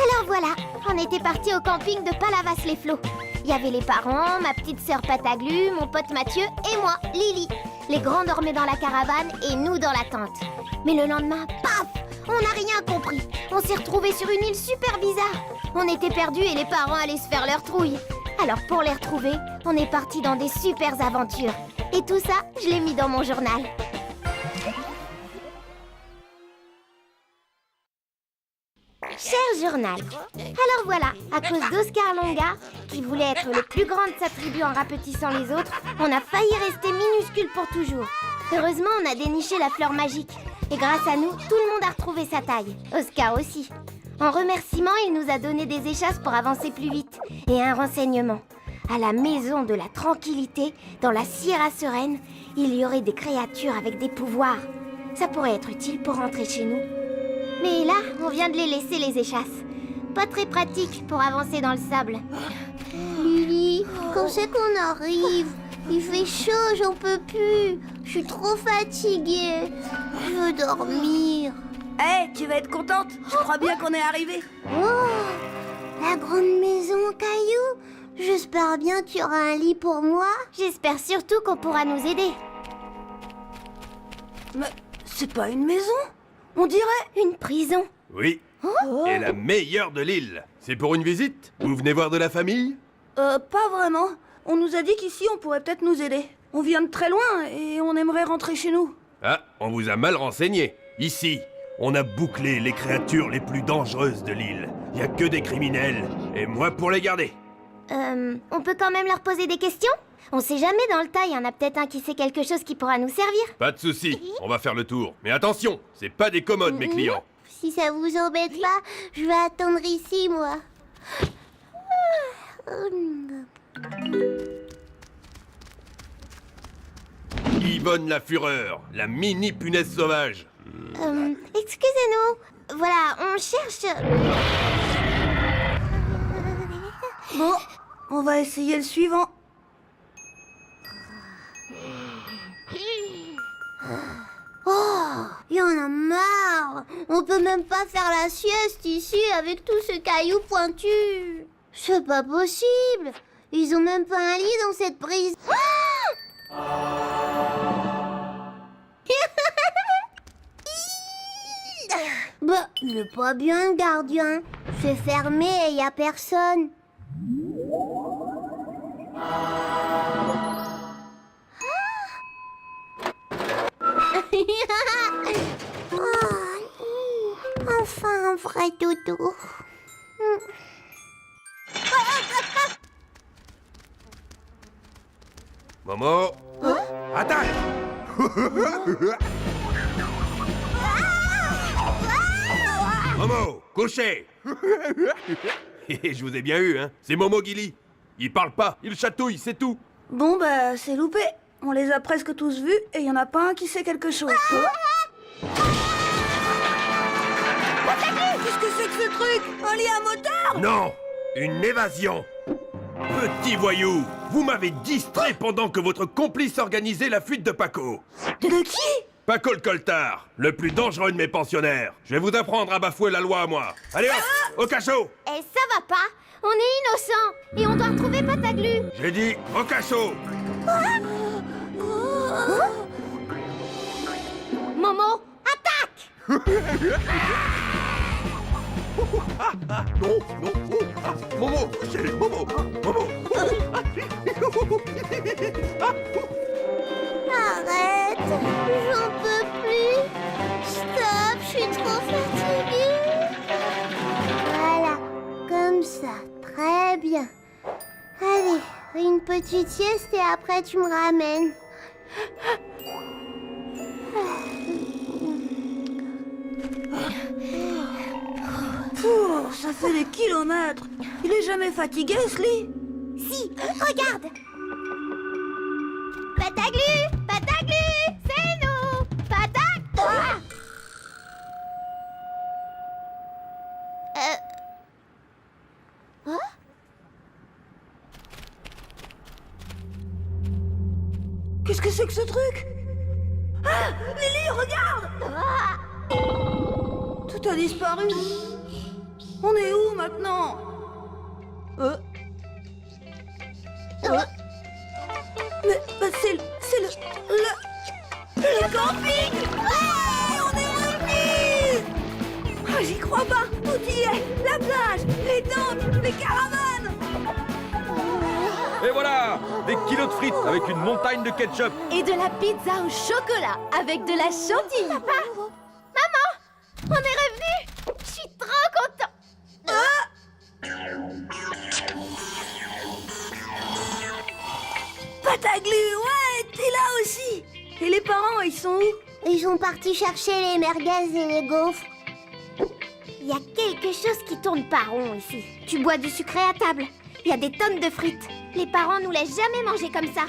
Alors voilà, on était partis au camping de Palavas-les-Flots. Il y avait les parents, ma petite sœur Pataglu, mon pote Mathieu et moi, Lily. Les grands dormaient dans la caravane et nous dans la tente. Mais le lendemain, paf, on n'a rien compris. On s'est retrouvés sur une île super bizarre. On était perdus et les parents allaient se faire leur trouille. Alors pour les retrouver, on est partis dans des super aventures. Et tout ça, je l'ai mis dans mon journal. Cher journal, alors voilà, à cause d'Oscar Longa, qui voulait être le plus grand de sa tribu en rapetissant les autres, on a failli rester minuscule pour toujours. Heureusement, on a déniché la fleur magique. Et grâce à nous, tout le monde a retrouvé sa taille. Oscar aussi. En remerciement, il nous a donné des échasses pour avancer plus vite. Et un renseignement. À la maison de la tranquillité, dans la Sierra Sereine, il y aurait des créatures avec des pouvoirs. Ça pourrait être utile pour rentrer chez nous. Mais là, on vient de les laisser, les échasses. Pas très pratique pour avancer dans le sable. Lily, quand c'est qu'on arrive? Il fait chaud, j'en peux plus. Je suis trop fatiguée. Je veux dormir. Hé, tu vas être contente. Je crois bien qu'on est arrivé. Oh, la grande maison en cailloux. J'espère bien qu'il y aura un lit pour moi. J'espère surtout qu'on pourra nous aider. Mais c'est pas une maison. On dirait... Une prison. Oui, et la meilleure de l'île. C'est pour une visite? Vous venez voir de la famille? Pas vraiment. On nous a dit qu'ici, on pourrait peut-être nous aider. On vient de très loin et on aimerait rentrer chez nous. Ah, on vous a mal renseigné. Ici, on a bouclé les créatures les plus dangereuses de l'île. Il n'y a que des criminels, et moi pour les garder. On peut quand même leur poser des questions? On sait jamais dans le tas, il y en a peut-être un qui sait quelque chose qui pourra nous servir. Pas de souci, on va faire le tour. Mais attention, c'est pas des commodes, mes clients. Si ça vous embête pas, je vais attendre ici, moi. Yvonne la Fureur, la mini punaise sauvage. Excusez-nous. Voilà, on cherche... Bon, on va essayer le suivant. Oh, il y en a marre. On peut même pas faire la sieste ici avec tout ce caillou pointu. C'est pas possible. Ils ont même pas un lit dans cette prise. Bah, il est pas bien le gardien. C'est fermé et y a personne. Enfin un vrai dodo. Momo, attaque. Momo, couchez. Je vous ai bien eu, hein. C'est Momo Gilly. Il parle pas, il chatouille, c'est tout. Bon, bah, c'est loupé. On les a presque tous vus et il y en a pas un qui sait quelque chose. Qu'est-ce que c'est que ce truc? Un lit à moteur? Non, une évasion. Petit voyou, vous m'avez distrait pendant que votre complice organisait la fuite de Paco. De qui? Paco le coltard, le plus dangereux de mes pensionnaires. Je vais vous apprendre à bafouer la loi, moi. Allez hop, au cachot. Eh, ça va pas. On est innocents. Et on doit retrouver Pataglu. J'ai dit au cachot. Momo, attaque. Non, non, oh, ah, Momo, c'est Momo, Momo. Arrête, j'en peux plus. Stop, je suis trop fatiguée. Voilà, comme ça, très bien. Allez, une petite sieste et après tu me ramènes. ça fait des kilomètres. Il est jamais fatigué, ce lit? Si, regarde. Pataglu, Pataglu, c'est nous. Ah Hein? Qu'est-ce que c'est que ce truc? Ah, Lily, regarde! Tout a disparu. On est où maintenant? Mais c'est le camping! Ouais, on est revenu! Ah, j'y crois pas! Tout y est! La plage, les tentes, les caravanes! Et voilà, des kilos de frites avec une montagne de ketchup. Et de la pizza au chocolat avec de la chantilly. Papa, maman, on est revenu. Je suis trop content. Pataglu, ouais, t'es là aussi! Et les parents, ils sont où? Ils sont partis chercher les merguez et les gaufres. Il y a quelque chose qui tourne pas rond ici. Tu bois du sucré à table. Il y a des tonnes de frites. Les parents nous laissent jamais manger comme ça.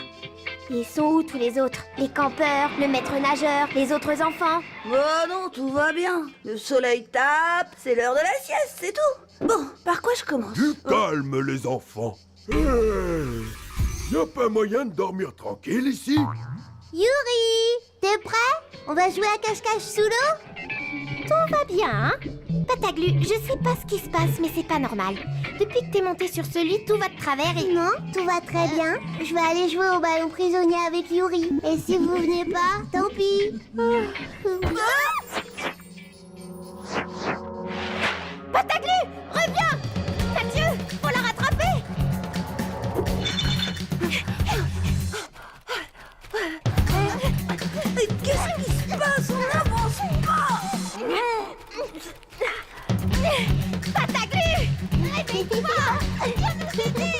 Ils sont où tous les autres? Les campeurs, le maître nageur, les autres enfants? Oh non, tout va bien. Le soleil tape, c'est l'heure de la sieste, c'est tout. Bon, par quoi je commence? Du calme, les enfants. Y a pas moyen de dormir tranquille ici? Yuri, t'es prêt? On va jouer à cache-cache sous l'eau? Tout va bien, hein? Pataglu, je sais pas ce qui se passe, mais c'est pas normal. Depuis que t'es monté sur ce lit, tout va de travers et... Non, tout va très bien. Je vais aller jouer au ballon prisonnier avec Yuri. Et si vous venez pas, tant pis. Pataglu, reviens! Mathieu, faut la rattraper! Mais qu'est-ce qui se passe? On n'avance pas! Pataglu! Réveille-toi! Viens nous aider!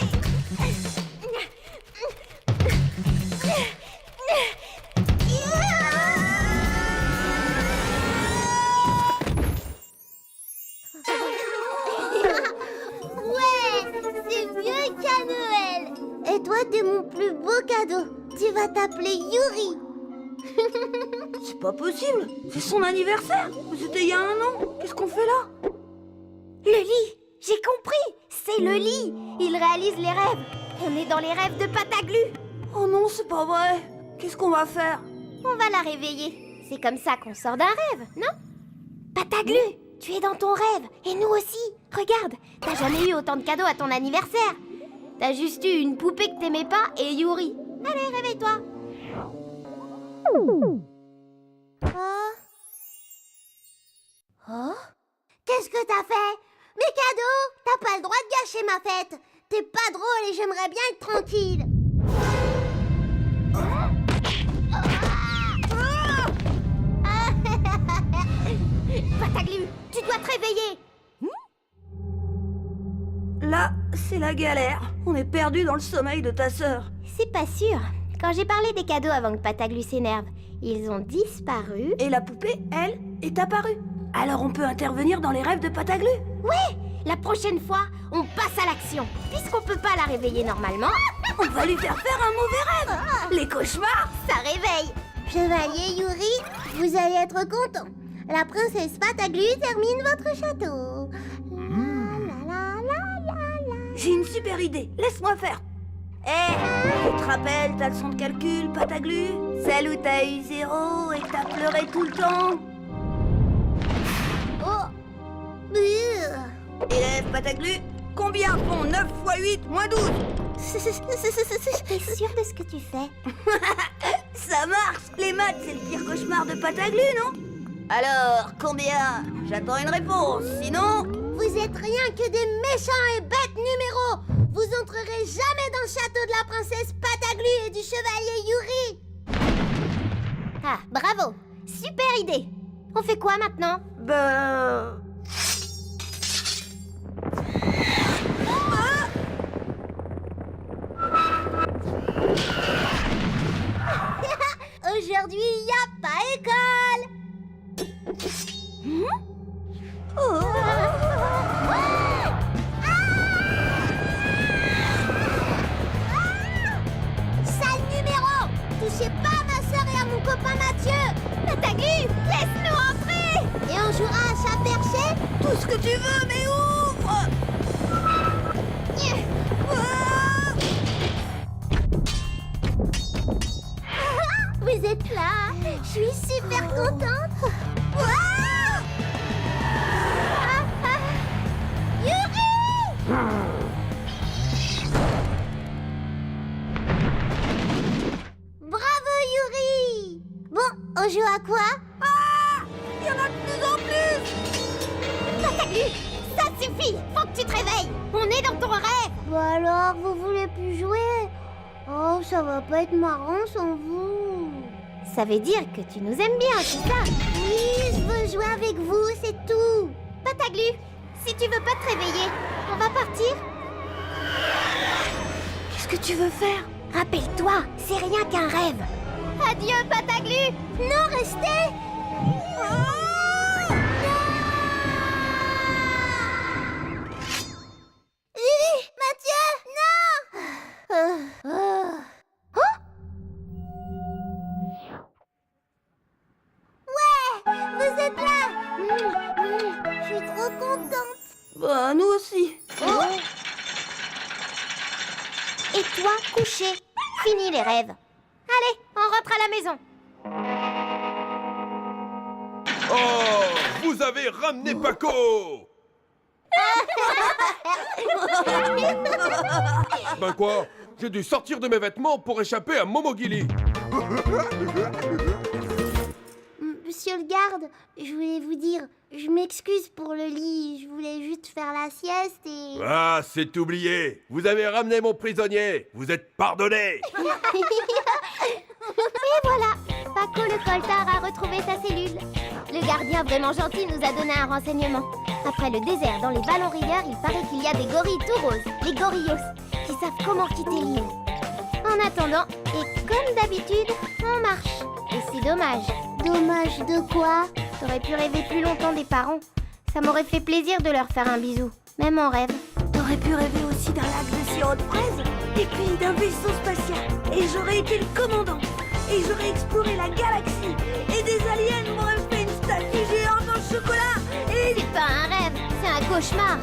Ouais, c'est mieux qu'à Noël. Et toi, t'es mon plus beau cadeau. Tu vas t'appeler Yuri. C'est pas possible! C'est son anniversaire! C'était il y a un an! Qu'est-ce qu'on fait là? Le lit! J'ai compris! C'est le lit! Il réalise les rêves! On est dans les rêves de Pataglu! Oh non, c'est pas vrai! Qu'est-ce qu'on va faire? On va la réveiller. C'est comme ça qu'on sort d'un rêve, non? Pataglu! Tu es dans ton rêve! Et nous aussi! Regarde! T'as jamais eu autant de cadeaux à ton anniversaire! T'as juste eu une poupée que t'aimais pas et Yuri! Allez, réveille-toi! Oh? Qu'est-ce que t'as fait? Mes cadeaux? T'as pas le droit de gâcher ma fête. T'es pas drôle et j'aimerais bien être tranquille. Pataglu! Tu dois te réveiller! Là, c'est la galère. On est perdu dans le sommeil de ta sœur. C'est pas sûr. Quand j'ai parlé des cadeaux avant que Pataglu s'énerve, ils ont disparu. Et la poupée, elle, est apparue. Alors on peut intervenir dans les rêves de Pataglu. Ouais! La prochaine fois, on passe à l'action. Puisqu'on peut pas la réveiller normalement, On va lui faire faire un mauvais rêve. Les cauchemars. ça réveille. Chevalier Yuri, vous allez être content. La princesse Pataglu termine votre château. J'ai une super idée. Laisse-moi faire. Tu te rappelles ta leçon de calcul, Pataglu? Celle où t'as eu 0 et que t'as pleuré tout le temps? Oh. Élève Pataglu, combien font 9 x 8 moins 12? T'es sûr de ce que tu fais? Ça marche. Les maths, c'est le pire cauchemar de Pataglu, non? Alors, combien? J'attends une réponse, sinon... Vous êtes rien que des méchants et bêtes numéros. Vous entrerez jamais dans le château de la princesse Pataglu et du chevalier Yuri. Ah, bravo. Super idée. On fait quoi maintenant? Aujourd'hui, il n'y a pas école. Oh. ce que tu veux, mais ouvre! Vous êtes là. Je suis super contente. Yuri! Bravo, Yuri! Bon, on joue à quoi? Il y en a de plus en plus! Pataglu, ça suffit. Faut que tu te réveilles. On est dans ton rêve. Bon alors, vous voulez plus jouer? Oh, ça va pas être marrant sans vous. Ça veut dire que tu nous aimes bien, c'est ça? Oui, je veux jouer avec vous, c'est tout. Pataglu, si tu veux pas te réveiller, on va partir. Qu'est-ce que tu veux faire? Rappelle-toi, c'est rien qu'un rêve. Adieu, Pataglu. Non, restez. Mathieu, non. Ouais, vous êtes là. Je suis trop contente. Bah, nous aussi. Et toi, couché. Fini les rêves. Allez, on rentre à la maison. Oh, vous avez ramené Paco! Ben quoi? J'ai dû sortir de mes vêtements pour échapper à Momogili. Monsieur le garde, je voulais vous dire, je m'excuse pour le lit, je voulais juste faire la sieste et... Ah, c'est oublié. Vous avez ramené mon prisonnier. Vous êtes pardonné. Et voilà, Paco le coltard a retrouvé sa cellule. Le gardien vraiment gentil nous a donné un renseignement. Après le désert dans les vallons rivières, il paraît qu'il y a des gorilles tout roses, les gorillos, qui savent comment quitter l'île. En attendant, et comme d'habitude, on marche. Et c'est dommage. Dommage de quoi? T'aurais pu rêver plus longtemps des parents. Ça m'aurait fait plaisir de leur faire un bisou, même en rêve. T'aurais pu rêver aussi d'un lac de sirop de fraise et puis d'un vaisseau spatial. Et j'aurais été le commandant. Et j'aurais exploré la galaxie. Et des aliens m'auraient fait une statue géante en chocolat. Et... C'est pas un rêve, c'est un cauchemar.